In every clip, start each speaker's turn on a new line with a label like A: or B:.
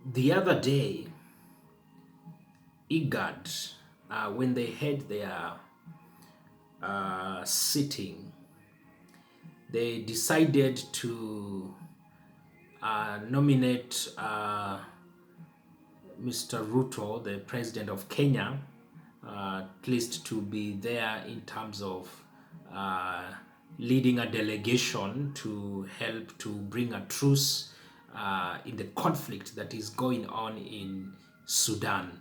A: The other day, IGAD, when they had their sitting, they decided to nominate Mr. Ruto, the president of Kenya, at least to be there in terms of uh, leading a delegation to help to bring a truce in the conflict that is going on in Sudan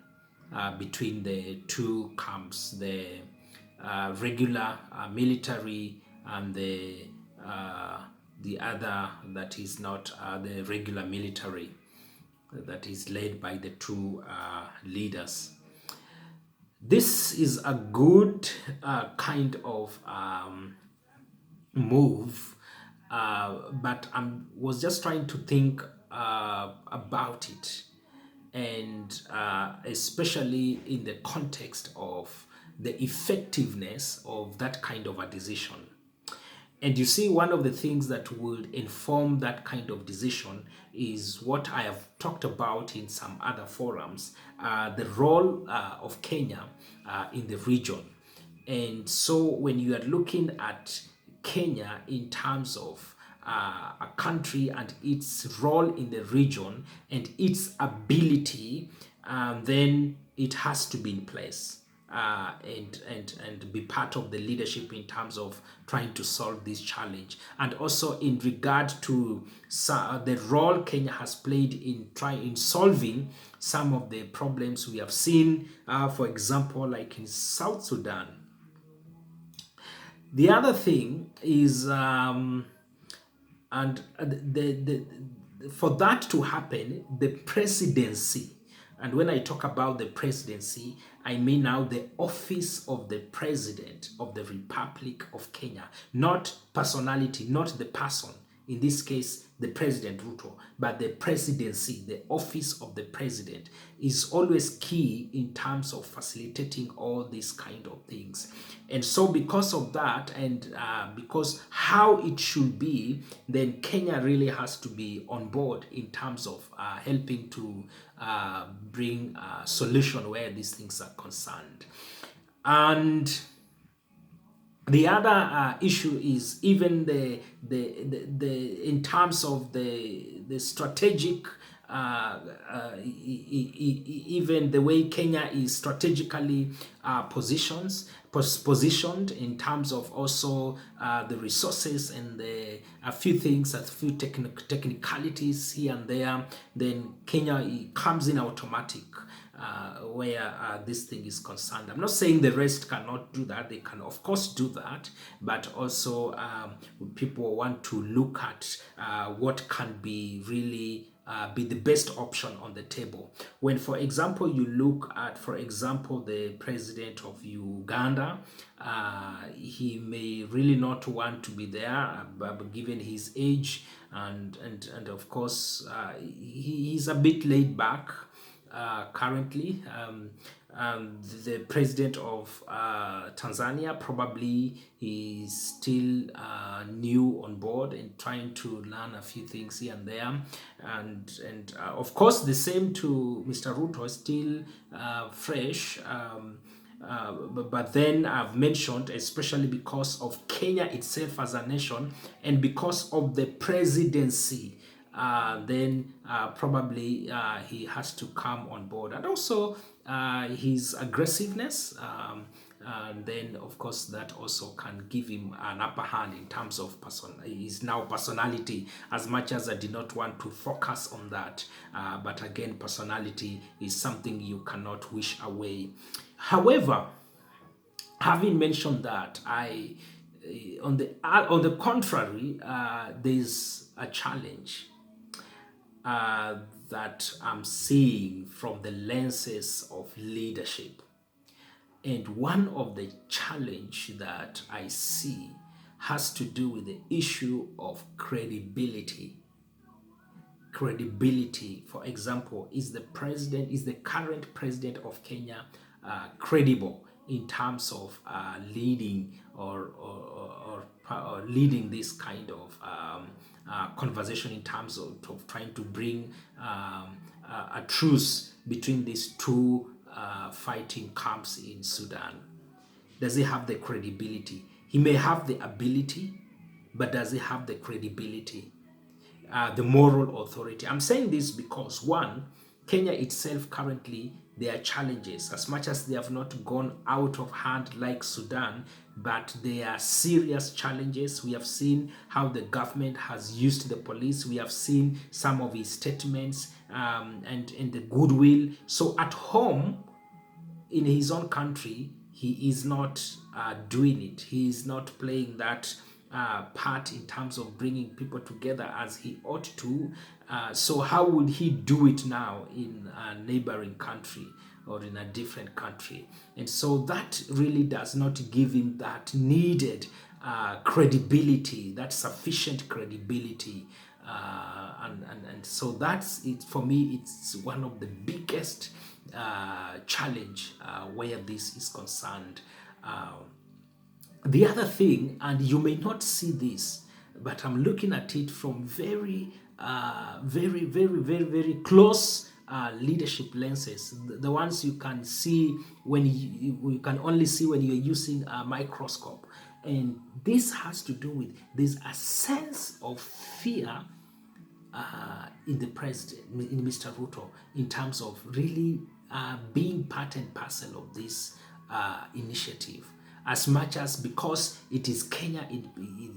A: between the two camps, the regular military and the other that is not the regular military that is led by the two leaders. This is a good kind of move, but I was just trying to think about it, and especially in the context of the effectiveness of that kind of a decision. And you see, one of the things that would inform that kind of decision is what I have talked about in some other forums, the role of Kenya in the region. And so when you are looking at Kenya in terms of a country and its role in the region and its ability, then it has to be in place and be part of the leadership in terms of trying to solve this challenge, and also in regard to the role Kenya has played in solving some of the problems we have seen, for example, like in South Sudan. The other thing is, and for that to happen, the presidency, and when I talk about the presidency, I mean now the office of the president of the Republic of Kenya, not personality, not the person, in this case, the President Ruto, but the presidency, the office of the president, is always key in terms of facilitating all these kind of things. And so, because of that, and because how it should be, then Kenya really has to be on board in terms of helping to bring a solution where these things are concerned. And the other issue is even the in terms of the strategic even the way Kenya is strategically positioned in terms of also the resources and a few things, a few technicalities here and there, then Kenya comes in automatic where this thing is concerned. I'm not saying the rest cannot do that. They can, of course, do that, but also people want to look at what can be really be the best option on the table. When, for example, you look at, for example, the president of Uganda, he may really not want to be there, given his age, and of course, he's a bit laid back currently. The president of Tanzania probably is still new on board and trying to learn a few things here and there, and of course the same to Mr. Ruto, still fresh. But then I've mentioned, especially because of Kenya itself as a nation and because of the presidency, then probably he has to come on board, and also his aggressiveness. And then, of course, that also can give him an upper hand in terms of his now personality. As much as I did not want to focus on that, but again, personality is something you cannot wish away. However, having mentioned that, on the contrary, there's a challenge that I'm seeing from the lenses of leadership. And one of the challenge that I see has to do with the issue of credibility. Credibility, for example, is the current president of Kenya credible in terms of leading or leading this kind of conversation in terms of trying to bring a truce between these two fighting camps in Sudan? Does he have the credibility? He may have the ability, but does he have the credibility, the moral authority? I'm saying this because, one, Kenya itself currently, there are challenges. As much as they have not gone out of hand like Sudan, but there are serious challenges. We have seen how the government has used the police. We have seen some of his statements, and the goodwill. So at home, in his own country, he is not doing it. He is not playing that part in terms of bringing people together as he ought to. So how would he do it now in a neighboring country or in a different country? And so that really does not give him that needed credibility, that sufficient credibility. And so that's it for me. It's one of the biggest challenge where this is concerned. The other thing, and you may not see this, but I'm looking at it from very close leadership lenses, the ones you can see when you can only see when you're using a microscope. And this has to do with, there's a sense of fear in the president, in Mr. Ruto, in terms of really being part and parcel of this initiative. As much as, because it is Kenya,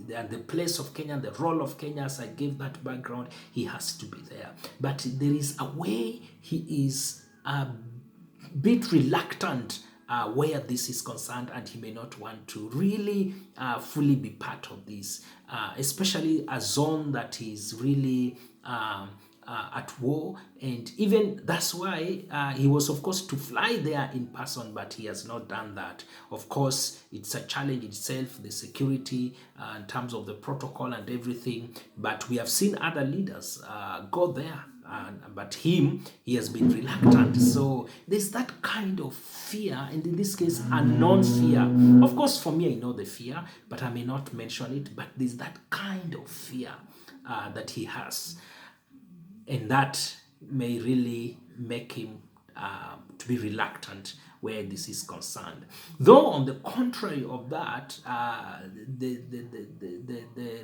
A: the place of Kenya, the role of Kenya, as I gave that background, he has to be there. But there is a way he is a bit reluctant where this is concerned, and he may not want to really fully be part of this, especially a zone that is really at war. And even that's why he was, of course, to fly there in person, but he has not done that. Of course, it's a challenge itself, the security in terms of the protocol and everything, but we have seen other leaders go there. But he has been reluctant. So there's that kind of fear, and in this case, a non-fear. Of course, for me, I know the fear, but I may not mention it. But there's that kind of fear that he has, and that may really make him to be reluctant where this is concerned. Though on the contrary of that, the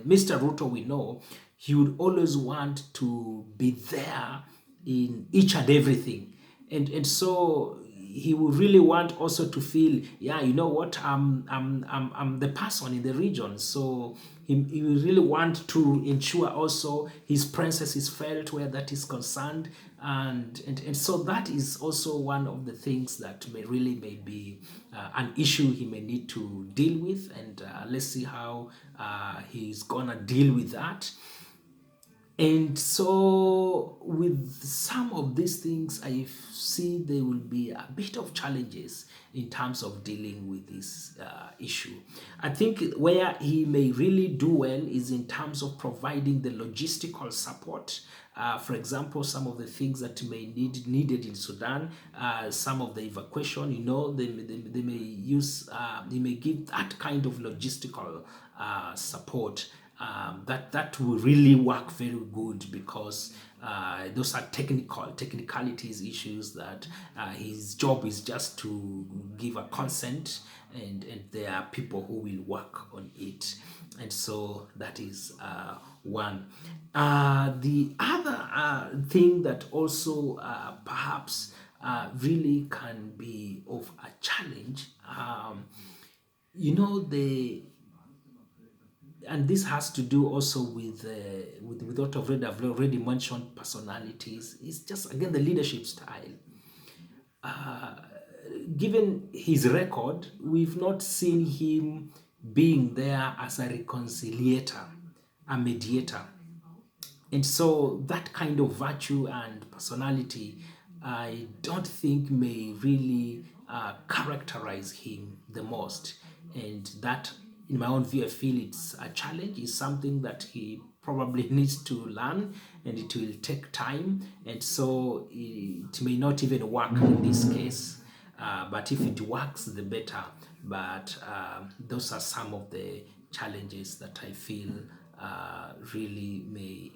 A: Mr. Ruto, we know, he would always want to be there in each and everything. And so he would really want also to feel, yeah, you know what, I'm the person in the region. So he will really want to ensure also his presence is felt where that is concerned. And so that is also one of the things that may be an issue he may need to deal with. And let's see how he's gonna deal with that. And so with some of these things, I see there will be a bit of challenges in terms of dealing with this issue. I think where he may really do well is in terms of providing the logistical support. For example, some of the things that may needed in Sudan, some of the evacuation, you know, they may use, they may give that kind of logistical support. That will really work very good, because those are technicalities, issues that his job is just to give a consent, and there are people who will work on it. And so that is one. The other thing that also perhaps really can be of a challenge, you know, and this has to do also with what I've already mentioned, personalities. It's just, again, the leadership style. Given his record, we've not seen him being there as a reconciliator, a mediator. And so that kind of virtue and personality, I don't think may really characterize him the most. And that, in my own view, I feel it's a challenge. It's something that he probably needs to learn, and it will take time. And so it may not even work in this case. But if it works, the better. But those are some of the challenges that I feel really may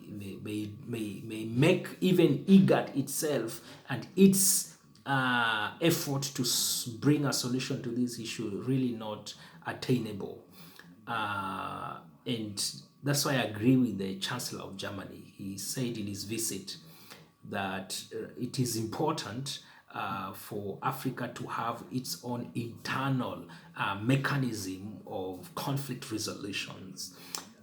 A: make even IGAD itself and its effort to bring a solution to this issue really not attainable. And that's why I agree with the Chancellor of Germany. He said in his visit that it is important for Africa to have its own internal mechanism of conflict resolutions.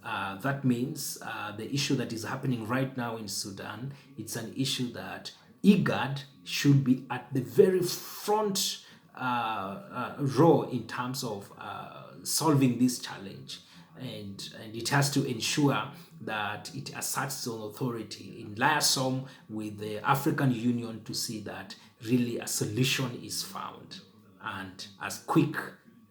A: That means the issue that is happening right now in Sudan, it's an issue that IGAD should be at the very front row in terms of solving this challenge. And it has to ensure that it asserts its own authority in liaison with the African Union to see that really a solution is found, and as quick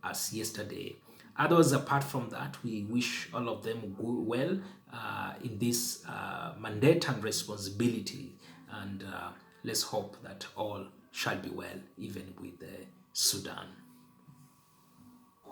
A: as yesterday. Others, apart from that, we wish all of them well in this mandate and responsibility, and let's hope that all shall be well, even with Sudan.